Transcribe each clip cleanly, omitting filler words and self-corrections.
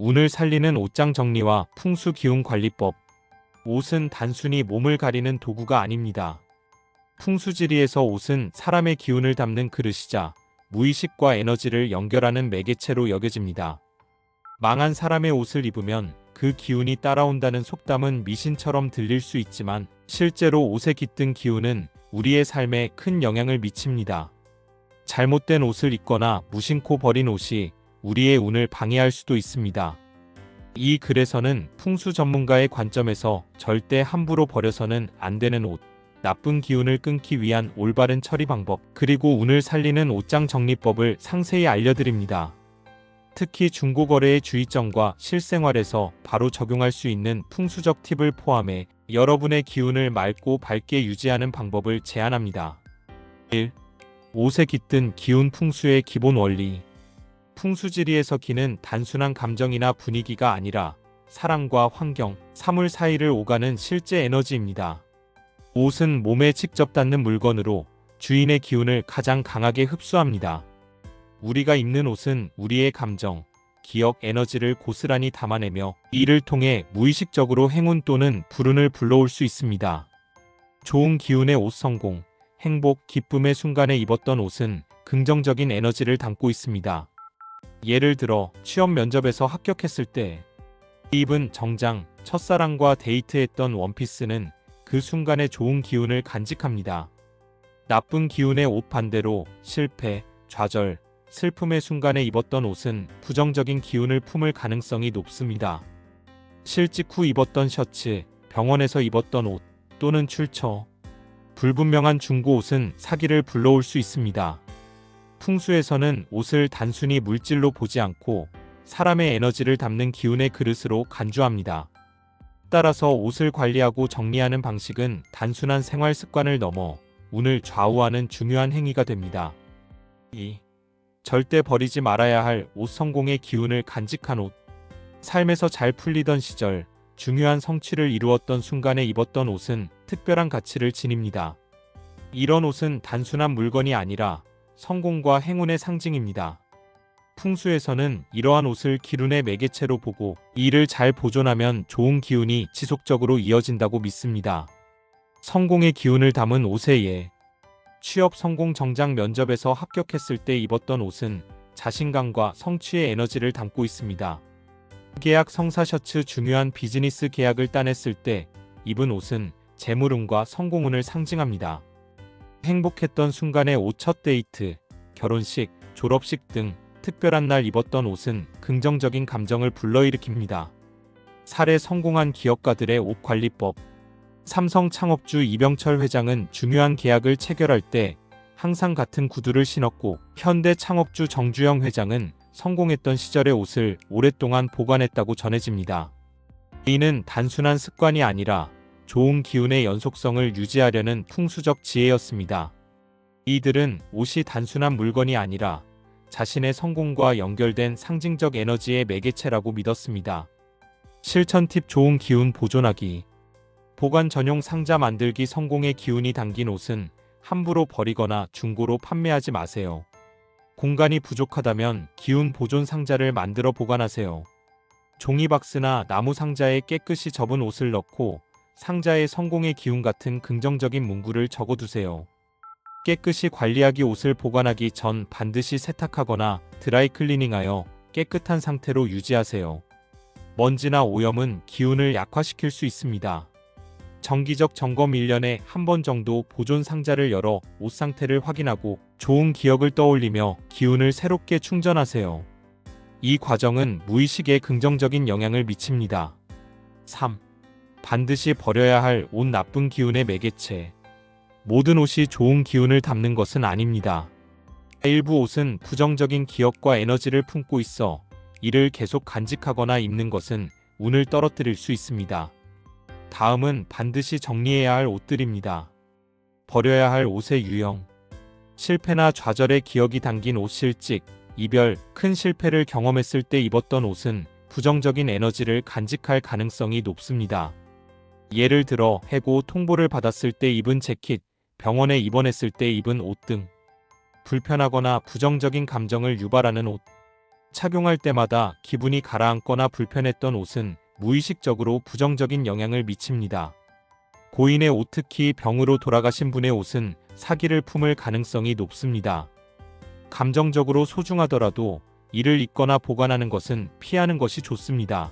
운을 살리는 옷장 정리와 풍수 기운 관리법. 옷은 단순히 몸을 가리는 도구가 아닙니다. 풍수지리에서 옷은 사람의 기운을 담는 그릇이자 무의식과 에너지를 연결하는 매개체로 여겨집니다. 망한 사람의 옷을 입으면 그 기운이 따라온다는 속담은 미신처럼 들릴 수 있지만 실제로 옷에 깃든 기운은 우리의 삶에 큰 영향을 미칩니다. 잘못된 옷을 입거나 무심코 버린 옷이 우리의 운을 방해할 수도 있습니다. 이 글에서는 풍수 전문가의 관점에서 절대 함부로 버려서는 안 되는 옷, 나쁜 기운을 끊기 위한 올바른 처리 방법, 그리고 운을 살리는 옷장 정리법을 상세히 알려드립니다. 특히 중고거래의 주의점과 실생활에서 바로 적용할 수 있는 풍수적 팁을 포함해 여러분의 기운을 맑고 밝게 유지하는 방법을 제안합니다. 1. 옷에 깃든 기운. 풍수의 기본 원리. 풍수지리에서 기는 단순한 감정이나 분위기가 아니라 사람과 환경, 사물 사이를 오가는 실제 에너지입니다. 옷은 몸에 직접 닿는 물건으로 주인의 기운을 가장 강하게 흡수합니다. 우리가 입는 옷은 우리의 감정, 기억, 에너지를 고스란히 담아내며 이를 통해 무의식적으로 행운 또는 불운을 불러올 수 있습니다. 좋은 기운의 옷. 성공, 행복, 기쁨의 순간에 입었던 옷은 긍정적인 에너지를 담고 있습니다. 예를 들어 취업 면접에서 합격했을 때 입은 정장, 첫사랑과 데이트했던 원피스는 그 순간의 좋은 기운을 간직합니다. 나쁜 기운의 옷. 반대로 실패, 좌절, 슬픔의 순간에 입었던 옷은 부정적인 기운을 품을 가능성이 높습니다. 실직 후 입었던 셔츠, 병원에서 입었던 옷 또는 출처, 불분명한 중고 옷은 사기를 불러올 수 있습니다. 풍수에서는 옷을 단순히 물질로 보지 않고 사람의 에너지를 담는 기운의 그릇으로 간주합니다. 따라서 옷을 관리하고 정리하는 방식은 단순한 생활 습관을 넘어 운을 좌우하는 중요한 행위가 됩니다. 2. 절대 버리지 말아야 할 옷. 성공의 기운을 간직한 옷. 삶에서 잘 풀리던 시절, 중요한 성취를 이루었던 순간에 입었던 옷은 특별한 가치를 지닙니다. 이런 옷은 단순한 물건이 아니라 성공과 행운의 상징입니다. 풍수에서는 이러한 옷을 기운의 매개체로 보고 이를 잘 보존하면 좋은 기운이 지속적으로 이어진다고 믿습니다. 성공의 기운을 담은 옷의 예. 취업 성공. 정장 면접에서 합격했을 때 입었던 옷은 자신감과 성취의 에너지를 담고 있습니다. 계약 성사 셔츠. 중요한 비즈니스 계약을 따냈을 때 입은 옷은 재물운과 성공운을 상징합니다. 행복했던 순간의 옷. 첫 데이트, 결혼식, 졸업식 등 특별한 날 입었던 옷은 긍정적인 감정을 불러일으킵니다. 사례. 성공한 기업가들의 옷 관리법. 삼성 창업주 이병철 회장은 중요한 계약을 체결할 때 항상 같은 구두를 신었고, 현대 창업주 정주영 회장은 성공했던 시절의 옷을 오랫동안 보관했다고 전해집니다. 이는 단순한 습관이 아니라 좋은 기운의 연속성을 유지하려는 풍수적 지혜였습니다. 이들은 옷이 단순한 물건이 아니라 자신의 성공과 연결된 상징적 에너지의 매개체라고 믿었습니다. 실천 팁. 좋은 기운 보존하기. 보관 전용 상자 만들기. 성공의 기운이 담긴 옷은 함부로 버리거나 중고로 판매하지 마세요. 공간이 부족하다면 기운 보존 상자를 만들어 보관하세요. 종이박스나 나무 상자에 깨끗이 접은 옷을 넣고 상자에 성공의 기운 같은 긍정적인 문구를 적어두세요. 깨끗이 관리하기. 옷을 보관하기 전 반드시 세탁하거나 드라이클리닝하여 깨끗한 상태로 유지하세요. 먼지나 오염은 기운을 약화시킬 수 있습니다. 정기적 점검. 1년에 한 번 정도 보존 상자를 열어 옷 상태를 확인하고 좋은 기억을 떠올리며 기운을 새롭게 충전하세요. 이 과정은 무의식에 긍정적인 영향을 미칩니다. 3. 반드시 버려야 할 옷. 나쁜 기운의 매개체. 모든 옷이 좋은 기운을 담는 것은 아닙니다. 일부 옷은 부정적인 기억과 에너지를 품고 있어 이를 계속 간직하거나 입는 것은 운을 떨어뜨릴 수 있습니다. 다음은 반드시 정리해야 할 옷들입니다. 버려야 할 옷의 유형. 실패나 좌절의 기억이 담긴 옷. 실직, 이별, 큰 실패를 경험했을 때 입었던 옷은 부정적인 에너지를 간직할 가능성이 높습니다. 예를 들어 해고 통보를 받았을 때 입은 재킷, 병원에 입원했을 때 입은 옷 등 불편하거나 부정적인 감정을 유발하는 옷. 착용할 때마다 기분이 가라앉거나 불편했던 옷은 무의식적으로 부정적인 영향을 미칩니다. 고인의 옷, 특히 병으로 돌아가신 분의 옷은 사기를 품을 가능성이 높습니다. 감정적으로 소중하더라도 이를 입거나 보관하는 것은 피하는 것이 좋습니다.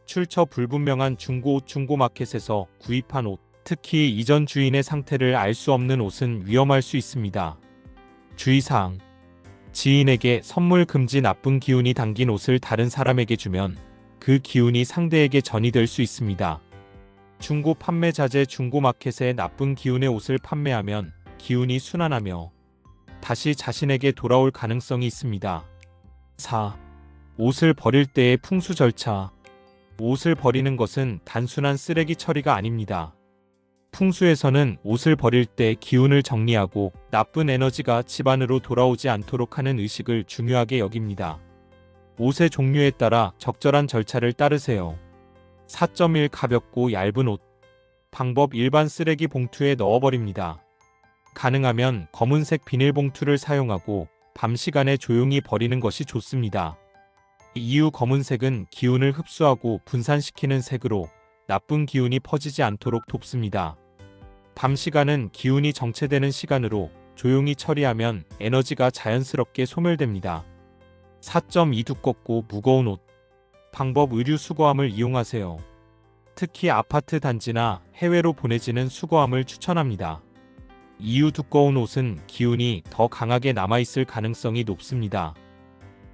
출처 불분명한 중고옷, 중고마켓에서 구입한 옷, 특히 이전 주인의 상태를 알 수 없는 옷은 위험할 수 있습니다. 주의사항: 지인에게 선물 금지. 나쁜 기운이 담긴 옷을 다른 사람에게 주면 그 기운이 상대에게 전이될 수 있습니다. 중고 판매 자제. 중고마켓에 나쁜 기운의 옷을 판매하면 기운이 순환하며 다시 자신에게 돌아올 가능성이 있습니다. 4. 옷을 버릴 때의 풍수 절차. 옷을 버리는 것은 단순한 쓰레기 처리가 아닙니다. 풍수에서는 옷을 버릴 때 기운을 정리하고 나쁜 에너지가 집 안으로 돌아오지 않도록 하는 의식을 중요하게 여깁니다. 옷의 종류에 따라 적절한 절차를 따르세요. 4.1 가볍고 얇은 옷. 방법: 일반 쓰레기 봉투에 넣어버립니다. 가능하면 검은색 비닐봉투를 사용하고 밤 시간에 조용히 버리는 것이 좋습니다. 이유: 검은색은 기운을 흡수하고 분산시키는 색으로 나쁜 기운이 퍼지지 않도록 돕습니다. 밤 시간은 기운이 정체되는 시간으로 조용히 처리하면 에너지가 자연스럽게 소멸됩니다. 4.2 두껍고 무거운 옷. 방법: 의류 수거함을 이용하세요. 특히 아파트 단지나 해외로 보내지는 수거함을 추천합니다. 이유: 두꺼운 옷은 기운이 더 강하게 남아있을 가능성이 높습니다.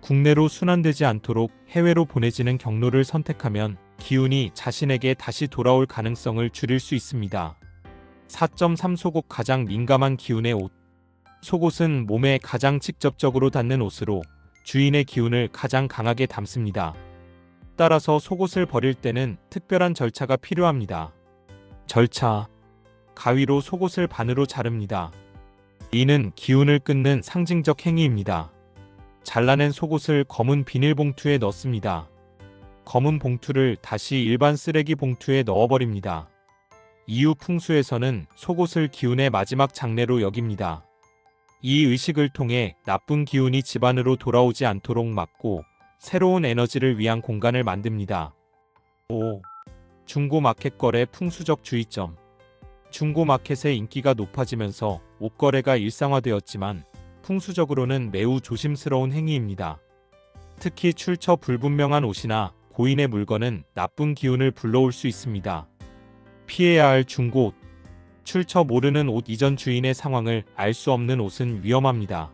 국내로 순환되지 않도록 해외로 보내지는 경로를 선택하면 기운이 자신에게 다시 돌아올 가능성을 줄일 수 있습니다. 4.3 속옷. 가장 민감한 기운의 옷. 속옷은 몸에 가장 직접적으로 닿는 옷으로 주인의 기운을 가장 강하게 담습니다. 따라서 속옷을 버릴 때는 특별한 절차가 필요합니다. 절차: 가위로 속옷을 반으로 자릅니다. 이는 기운을 끊는 상징적 행위입니다. 잘라낸 속옷을 검은 비닐봉투에 넣습니다. 검은 봉투를 다시 일반 쓰레기 봉투에 넣어버립니다. 이후 풍수에서는 속옷을 기운의 마지막 장례로 여깁니다. 이 의식을 통해 나쁜 기운이 집 안으로 돌아오지 않도록 막고 새로운 에너지를 위한 공간을 만듭니다. 5. 중고마켓 거래 풍수적 주의점. 중고마켓의 인기가 높아지면서 옷거래가 일상화되었지만 풍수적으로는 매우 조심스러운 행위입니다. 특히 출처 불분명한 옷이나 고인의 물건은 나쁜 기운을 불러올 수 있습니다. 피해야 할 중고옷. 출처 모르는 옷. 이전 주인의 상황을 알 수 없는 옷은 위험합니다.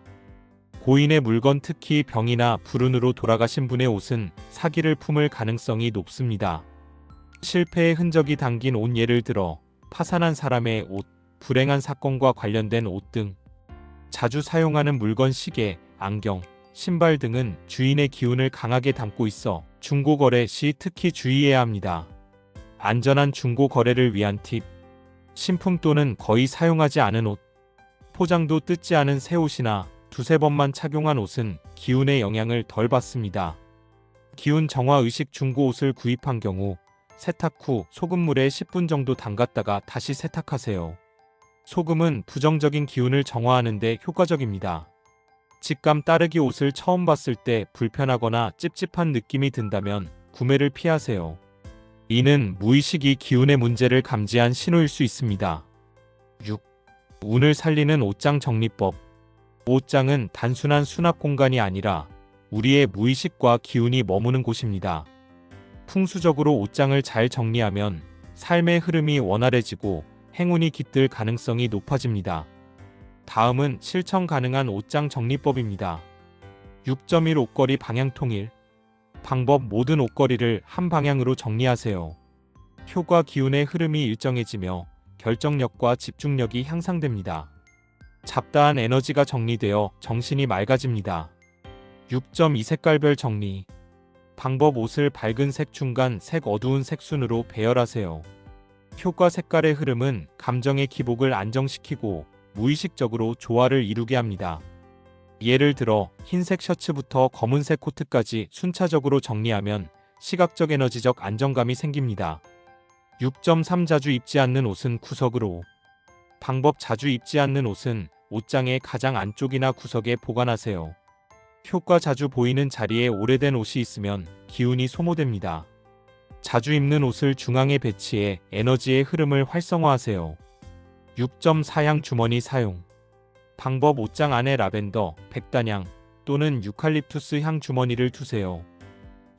고인의 물건, 특히 병이나 불운으로 돌아가신 분의 옷은 사기를 품을 가능성이 높습니다. 실패의 흔적이 담긴 옷, 예를 들어 파산한 사람의 옷, 불행한 사건과 관련된 옷 등 자주 사용하는 물건, 시계, 안경, 신발 등은 주인의 기운을 강하게 담고 있어 중고거래 시 특히 주의해야 합니다. 안전한 중고거래를 위한 팁. 신품 또는 거의 사용하지 않은 옷. 포장도 뜯지 않은 새 옷이나 두세 번만 착용한 옷은 기운의 영향을 덜 받습니다. 기운 정화 의식. 중고옷을 구입한 경우 세탁 후 소금물에 10분 정도 담갔다가 다시 세탁하세요. 소금은 부정적인 기운을 정화하는 데 효과적입니다. 직감 따르기. 옷을 처음 봤을 때 불편하거나 찝찝한 느낌이 든다면 구매를 피하세요. 이는 무의식이 기운의 문제를 감지한 신호일 수 있습니다. 6. 운을 살리는 옷장 정리법. 옷장은 단순한 수납 공간이 아니라 우리의 무의식과 기운이 머무는 곳입니다. 풍수적으로 옷장을 잘 정리하면 삶의 흐름이 원활해지고 행운이 깃들 가능성이 높아집니다. 다음은 실천 가능한 옷장 정리법입니다. 6.1 옷걸이 방향 통일. 방법: 모든 옷걸이를 한 방향으로 정리하세요. 효과: 기운의 흐름이 일정해지며 결정력과 집중력이 향상됩니다. 잡다한 에너지가 정리되어 정신이 맑아집니다. 6.2 색깔별 정리. 방법: 옷을 밝은 색, 중간 색, 어두운 색 순으로 배열하세요. 효과: 색깔의 흐름은 감정의 기복을 안정시키고 무의식적으로 조화를 이루게 합니다. 예를 들어 흰색 셔츠부터 검은색 코트까지 순차적으로 정리하면 시각적 에너지적 안정감이 생깁니다. 6.3 자주 입지 않는 옷은 구석으로. 방법: 자주 입지 않는 옷은 옷장의 가장 안쪽이나 구석에 보관하세요. 효과 자주 보이는 자리에 오래된 옷이 있으면 기운이 소모됩니다. 자주 입는 옷을 중앙에 배치해 에너지의 흐름을 활성화하세요. 6.4향 주머니 사용. 방법. 옷장 안에 라벤더, 백단향 또는 유칼립투스 향 주머니를 두세요.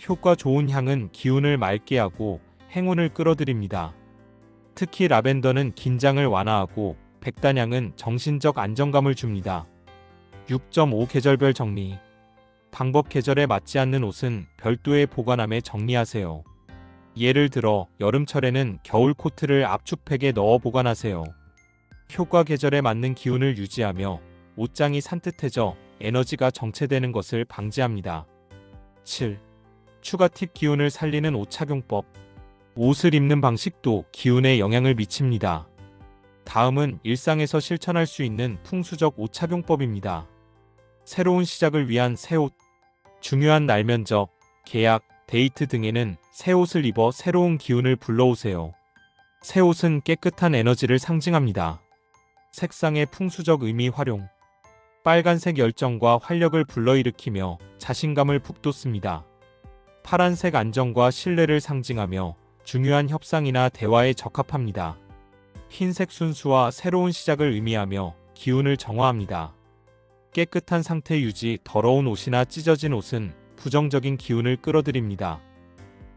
효과 좋은 향은 기운을 맑게 하고 행운을 끌어들입니다. 특히 라벤더는 긴장을 완화하고 백단향은 정신적 안정감을 줍니다. 6.5 계절별 정리. 방법. 계절에 맞지 않는 옷은 별도의 보관함에 정리하세요. 예를 들어 여름철에는 겨울 코트를 압축팩에 넣어 보관하세요. 효과. 계절에 맞는 기운을 유지하며 옷장이 산뜻해져 에너지가 정체되는 것을 방지합니다. 7. 추가 팁. 기운을 살리는 옷 착용법. 옷을 입는 방식도 기운에 영향을 미칩니다. 다음은 일상에서 실천할 수 있는 풍수적 옷 착용법입니다. 새로운 시작을 위한 새 옷. 중요한 날, 면접, 계약, 데이트 등에는 새 옷을 입어 새로운 기운을 불러오세요. 새 옷은 깨끗한 에너지를 상징합니다. 색상의 풍수적 의미 활용. 빨간색 열정과 활력을 불러일으키며 자신감을 북돋습니다. 파란색 안정과 신뢰를 상징하며 중요한 협상이나 대화에 적합합니다. 흰색 순수와 새로운 시작을 의미하며 기운을 정화합니다. 깨끗한 상태 유지. 더러운 옷이나 찢어진 옷은 부정적인 기운을 끌어들입니다.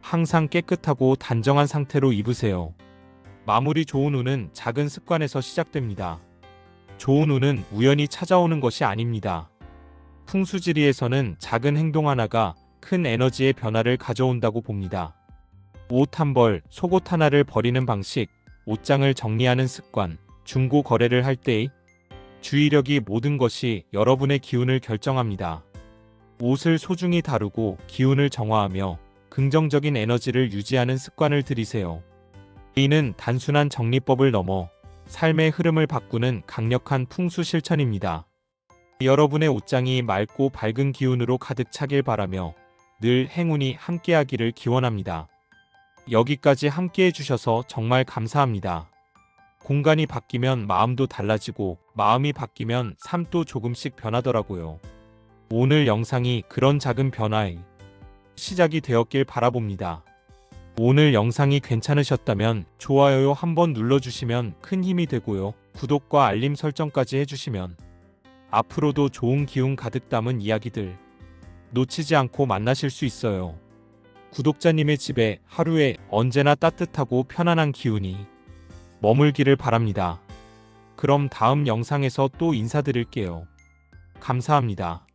항상 깨끗하고 단정한 상태로 입으세요. 마무리. 좋은 운은 작은 습관에서 시작됩니다. 좋은 운은 우연히 찾아오는 것이 아닙니다. 풍수지리에서는 작은 행동 하나가 큰 에너지의 변화를 가져온다고 봅니다. 옷 한 벌, 속옷 하나를 버리는 방식, 옷장을 정리하는 습관, 중고 거래를 할 때의 주의력이 모든 것이 여러분의 기운을 결정합니다. 옷을 소중히 다루고 기운을 정화하며 긍정적인 에너지를 유지하는 습관을 들이세요. 이는 단순한 정리법을 넘어 삶의 흐름을 바꾸는 강력한 풍수 실천입니다. 여러분의 옷장이 맑고 밝은 기운으로 가득 차길 바라며 늘 행운이 함께하기를 기원합니다. 여기까지 함께해 주셔서 정말 감사합니다. 공간이 바뀌면 마음도 달라지고 마음이 바뀌면 삶도 조금씩 변하더라고요. 오늘 영상이 그런 작은 변화의 시작이 되었길 바라봅니다. 오늘 영상이 괜찮으셨다면 좋아요 한번 눌러주시면 큰 힘이 되고요. 구독과 알림 설정까지 해주시면 앞으로도 좋은 기운 가득 담은 이야기들 놓치지 않고 만나실 수 있어요. 구독자님의 집에 하루에 언제나 따뜻하고 편안한 기운이 머물기를 바랍니다. 그럼 다음 영상에서 또 인사드릴게요. 감사합니다.